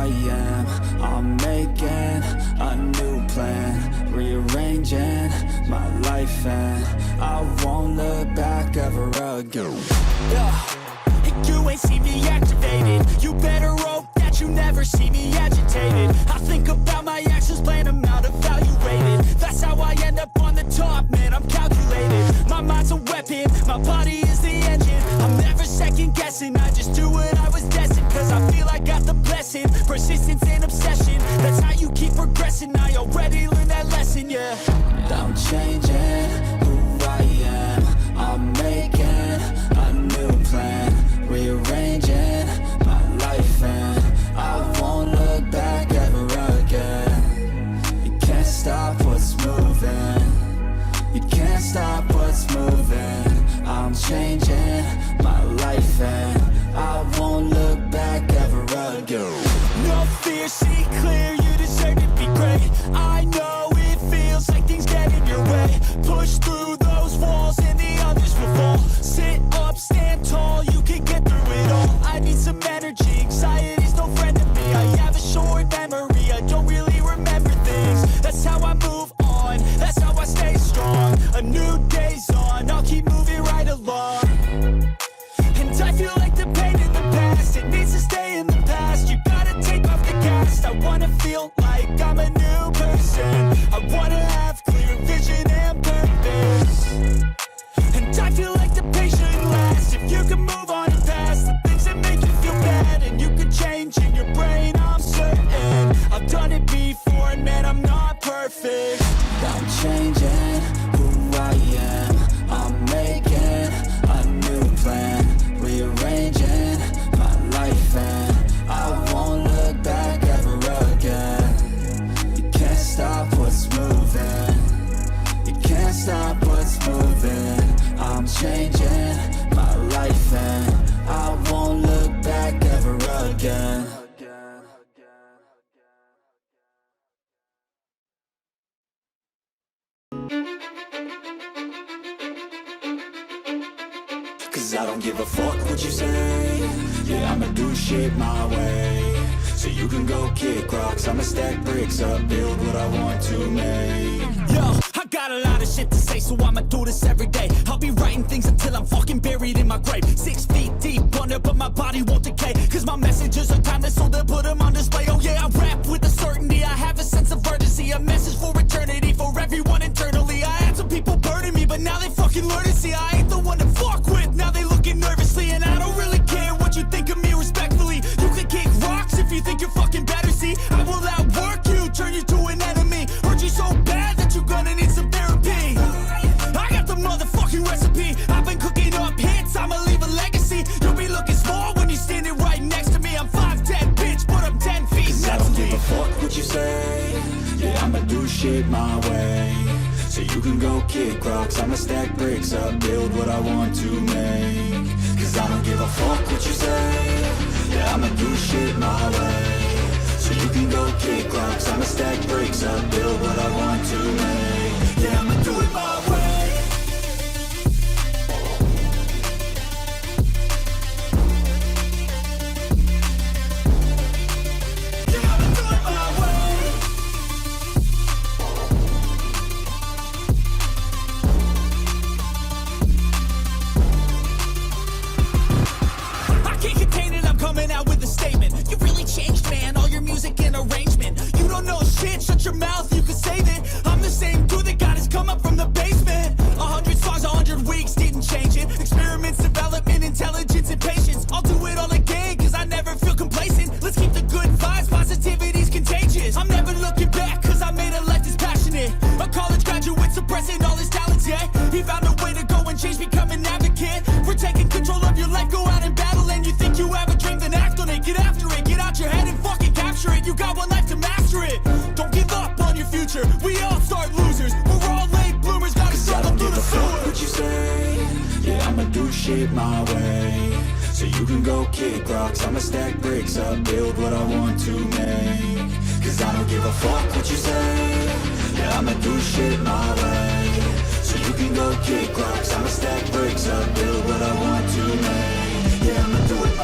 I am. I'm making a new plan, rearranging my life, and I won't look back ever again. Yeah. You ain't see me activated. You better hope that you never see me agitated. I think about my actions, plan them out, evaluated. That's how I end up on the top, man, I'm calculated. My mind's a weapon, my body is the engine. I'm never second guessing, I just do what I was destined. Cause I feel I got the blessing, persistence and obsession. That's how you keep progressing, I already learned that lesson, yeah. I'm changing who I am. I'm making a new plan, rearranging my life, and I won't look back ever again. You can't stop what's moving. You can't stop what's moving. I'm changing my life, and I won't look back ever again. No fear, see clear, you deserve to be great. I know it feels like things get in your way. Push through those walls and the others will fall. Sit up, stand tall, you can get through it all. I need some energy, anxiety's no friend to me. I have a short memory, I don't really remember things. That's how I move on, that's how I stay strong. A new day's on, I'll keep moving right along. And I feel like the pain in the past, it needs to stay in the past. You gotta take off the cast. I wanna feel like I'm a new person. I wanna have clear vision and purpose. And I feel like the pain shouldn't last. If you can move on and past the things that make you feel bad, and you can change in your brain, I'm certain. I've done it before, and man, I'm not perfect. I'm changing who I am. I'm making a new plan, rearranging my life, and I won't look back ever again. You can't stop what's moving. You can't stop what's moving. I'm changing my life, and I won't look back ever again. Cause I don't give a fuck what you say. Yeah, I'ma do shit my way. So you can go kick rocks, I'ma stack bricks up, build what I want to make. Yo, I got a lot of shit to say, so I'ma do this every day. I'll be writing things until I'm fucking buried in my grave. 6 feet deep under, but my body won't decay. Cause my messages are timeless, so they'll put them on display. Oh yeah, I rap with a certainty, I have a sense of urgency. A message for eternity, for everyone internally. I had some people burning me, but now they fucking learn to see I ain't the one to fuck with. Now they looking nervously, and I don't really care what you think of me respectfully. You can kick rocks if you think you're fucking better, see. I will outwork you, turn you to an enemy. Hurt you so bad that you're gonna need some therapy. I got the motherfucking recipe. I've been cooking up hits, I'ma leave a legacy. You'll be looking small when you're standing right next to me. I'm 5'10", bitch, but I'm 10 feet. Cause I don't give a fuck what you say. Yeah, I'ma do shit my way. So you can go kick rocks, I'ma stack bricks up, build what I want to make. Cause I don't give a fuck what you say. Yeah, I'ma do shit my way. So you can go kick rocks, I'ma stack bricks up, build what I want to make. Yeah, I'ma do it my way. Shut your mouth, you can save it. I'm the same dude that got his come up from the basement. 100 songs, 100 weeks, didn't change it. Experiments, development, intelligence, and patience. I'll do it all again, cause I never feel complacent. Let's keep the good vibes, positivity's contagious. I'm never looking back, cause I made a life that's passionate. A college graduate suppressing all his talents, yeah. He found a way to go and change, become an advocate. For taking control of your life, go out and battle. And you think you have a dream, then act on it. Get after it, get out your head and fucking capture it. You got one life to master it. Don't give up on your future. We all start losers. We're all late bloomers. Gotta struggle through the sewer. What you say? Yeah, I'ma do shit my way. So you can go kick rocks, I'ma stack bricks up, build what I want to make. Cause I don't give a fuck what you say. Yeah, I'ma do shit my way. So you can go kick rocks, I'ma stack bricks up, build what I want to make. Yeah, I'ma do it my way.